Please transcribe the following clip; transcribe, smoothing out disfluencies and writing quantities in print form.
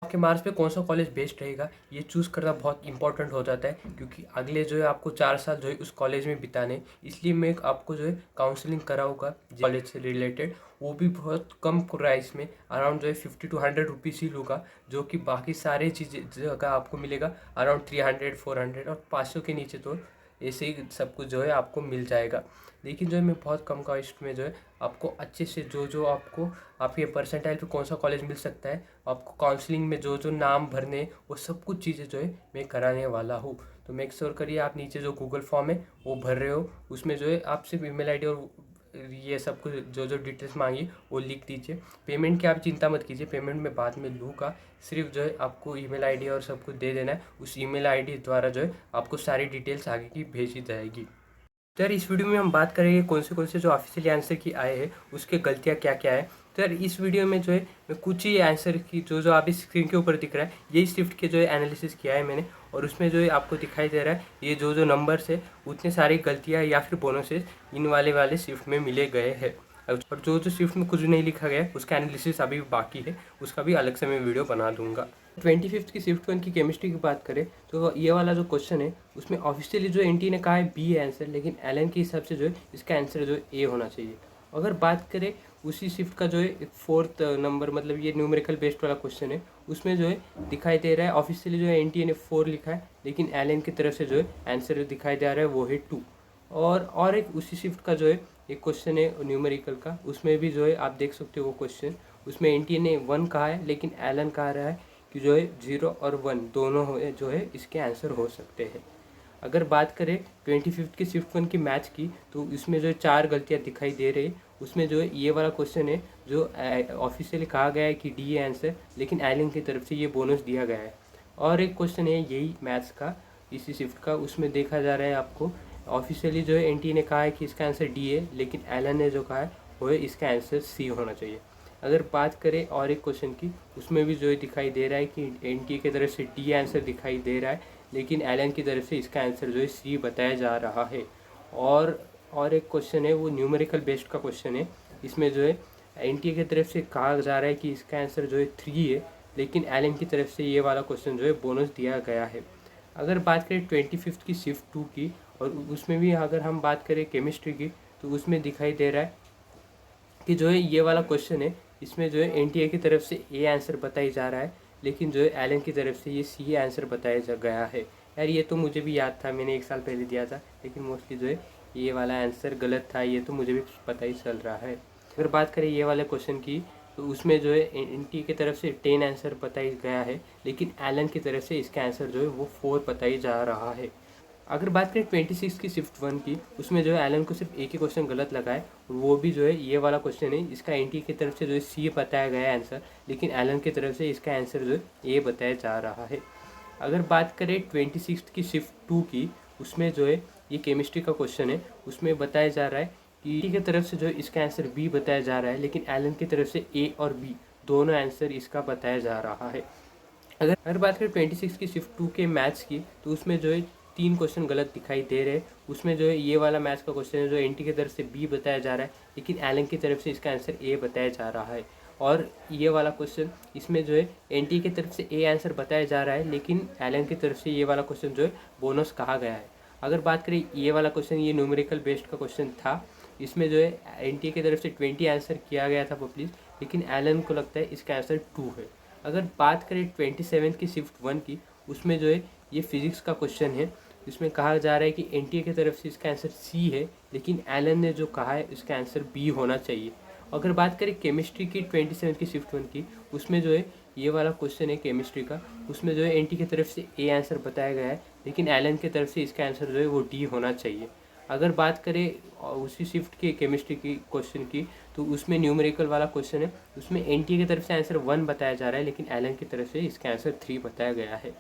आपके मार्क्स पे कौन सा कॉलेज बेस्ट रहेगा ये चूज़ करना बहुत इंपॉर्टेंट हो जाता है, क्योंकि अगले जो है आपको 4 साल जो है उस कॉलेज में बिताने। इसलिए मैं आपको जो है काउंसलिंग कराऊंगा कॉलेज से रिलेटेड, वो भी बहुत कम प्राइस में, अराउंड जो है 50 to 100 रुपीज़ ही लूँगा, जो कि बाकी सारे चीज़ें जगह आपको मिलेगा अराउंड 300 400 और 500 के नीचे तो ऐसे ही सब कुछ जो है आपको मिल जाएगा। लेकिन जो है मैं बहुत कम कॉस्ट में जो है आपको अच्छे से जो जो आपको आपके परसेंटाइल पे कौन सा कॉलेज मिल सकता है, आपको काउंसलिंग में जो जो नाम भरने वो सब कुछ चीज़ें जो है मैं कराने वाला हूँ। तो मेक श्योर करिए आप नीचे जो गूगल फॉर्म है वो भर रहे हो, उसमें जो है आप सिर्फ ईमेल आईडी और ये सब कुछ जो जो डिटेल्स मांगी वो लिख दीजिए। पेमेंट की आप चिंता मत कीजिए, पेमेंट मैं बाद में लूँगा। सिर्फ जो है आपको ईमेल आईडी और सब कुछ दे देना है, उस ईमेल आईडी द्वारा जो है आपको सारी डिटेल्स आगे की भेजी जाएगी। तो यार इस वीडियो में हम बात करेंगे कौन से जो ऑफिशियली आंसर की आए हैं उसके गलतियाँ क्या क्या है। तो यार इस वीडियो में जो है मैं कुछ ही आंसर की जो जो आप इस स्क्रीन के ऊपर दिख रहा है यही शिफ्ट के जो है एनालिसिस किया है मैंने, और उसमें जो है आपको दिखाई दे रहा है ये जो जो नंबर्स है उतने सारी गलतियाँ या फिर बोनसेस इन वाले शिफ्ट में मिले गए हैं। और जो जो शिफ्ट में कुछ नहीं लिखा गया है उसका एनालिसिस अभी बाकी है, उसका भी अलग से मैं वीडियो बना दूंगा। 25th की शिफ्ट 1 की केमिस्ट्री की बात करें तो ये वाला जो क्वेश्चन है उसमें ऑफिशियली जो एनटी ने कहा है बी है आंसर, लेकिन एलन के हिसाब से जो है इसका आंसर जो है ए होना चाहिए। अगर बात करें उसी शिफ्ट का जो है 4th नंबर, मतलब ये न्यूमेरिकल बेस्ड वाला क्वेश्चन है, उसमें जो है दिखाई दे रहा है ऑफिशियली जो है एनटीए ने 4 लिखा है, लेकिन एलन की तरफ से जो है आंसर दिखाई दे रहा है वो है 2। और एक उसी शिफ्ट का जो है एक क्वेश्चन है न्यूमेरिकल का, उसमें भी जो है आप देख सकते हो वो क्वेश्चन, उसमें एनटीए ने 1 कहा है लेकिन एलन कहा रहा है कि जो है 0 और 1 दोनों जो है इसके आंसर हो सकते हैं। अगर बात करें 25th की शिफ्ट 1 की मैच की तो इसमें जो 4 गलतियां दिखाई दे रही, उसमें जो है ये वाला क्वेश्चन है जो ऑफिशियली कहा गया है कि डी है आंसर, लेकिन एलन की तरफ से ये बोनस दिया गया है। और एक क्वेश्चन है यही मैथ्स का इसी शिफ्ट का, उसमें देखा जा रहा है आपको ऑफिशियली जो है एनटी ने कहा है कि इसका आंसर डी है, लेकिन एलन ने जो कहा है वो है इसका आंसर सी होना चाहिए। अगर बात करें और एक क्वेश्चन की, उसमें भी जो है दिखाई दे रहा है कि एनटी की तरफ से डी आंसर दिखाई दे रहा है, लेकिन एलन की तरफ से इसका आंसर जो है सी बताया जा रहा है। और एक क्वेश्चन है वो न्यूमेरिकल बेस्ड का क्वेश्चन है, इसमें जो है एनटी की तरफ से कहा जा रहा है कि इसका आंसर जो है 3 है, लेकिन एलन की तरफ से ये वाला क्वेश्चन जो है बोनस दिया गया है। अगर बात करें 25th की शिफ्ट 2 की, और उसमें भी अगर हम बात करें केमिस्ट्री की, तो उसमें दिखाई दे रहा है कि जो है ये वाला क्वेश्चन है, इसमें जो है एनटीए की तरफ से ए आंसर बताई जा रहा है, लेकिन जो है एलन की तरफ से ये सी आंसर बताया गया है। यार ये तो मुझे भी याद था, मैंने 1 साल पहले दिया था, लेकिन मोस्टली जो है ये वाला आंसर गलत था, ये तो मुझे भी पता ही चल रहा है। अगर बात करें ये वाले क्वेश्चन की, तो उसमें जो है एनटी की तरफ से 10 आंसर बताया गया है, लेकिन एलन की तरफ से इसका आंसर जो है वो 4 बताई जा रहा है। अगर बात करें 26 की शिफ्ट 1 की, उसमें जो है एलन को सिर्फ एक ही क्वेश्चन गलत लगा है, वो भी जो है ये वाला क्वेश्चन है, इसका एनटी की तरफ से जो है सी बताया गया है आंसर, लेकिन एलन की तरफ से इसका आंसर जो है ए बताया जा रहा है। अगर बात करें 26 की शिफ्ट 2 की, उसमें जो है ये केमिस्ट्री का क्वेश्चन है, उसमें बताया जा रहा है कि एनटी की तरफ से जो है इसका आंसर बी बताया जा रहा है, लेकिन एलन की तरफ से ए और बी दोनों आंसर इसका बताया जा रहा है। अगर बात करें 26 की शिफ्ट 2 के मैथ्स की, तो उसमें जो है 3 क्वेश्चन गलत दिखाई दे रहे हैं। उसमें जो है ये वाला मैथ्स का क्वेश्चन है जो एनटी की तरफ से बी बताया जा रहा है, लेकिन एलन की तरफ से इसका आंसर ए बताया जा रहा है। और ये वाला क्वेश्चन, इसमें जो है एनटी की तरफ से ए आंसर बताया जा रहा है, लेकिन एलन की तरफ से ये वाला क्वेश्चन जो है बोनस कहा गया है। अगर बात करें ये वाला क्वेश्चन, ये न्यूमेरिकल बेस्ड का क्वेश्चन था, इसमें जो है एनटी की तरफ से 20 आंसर किया गया था पब्लिश, लेकिन एलन को लगता है इसका आंसर 2 है। अगर बात करें 27 की शिफ्ट 1 की, उसमें जो है ये फिजिक्स का क्वेश्चन है, इसमें कहा जा रहा है कि एनटीए की तरफ से इसका आंसर सी है, लेकिन एलन ने जो कहा है इसका आंसर बी होना चाहिए। अगर बात करें केमिस्ट्री की 27 की शिफ्ट 1 की, उसमें जो है ये वाला क्वेश्चन है केमिस्ट्री का, उसमें जो है एनटी की तरफ से ए आंसर बताया गया है, लेकिन एलन की तरफ से इसका आंसर जो है वो डी होना चाहिए। अगर बात करें उसी शिफ्ट के केमिस्ट्री की क्वेश्चन की, तो उसमें न्यूमेरिकल वाला क्वेश्चन है, उसमें एनटीए की तरफ से आंसर 1 बताया जा रहा है, लेकिन एलन की तरफ से इसका आंसर 3 बताया गया है।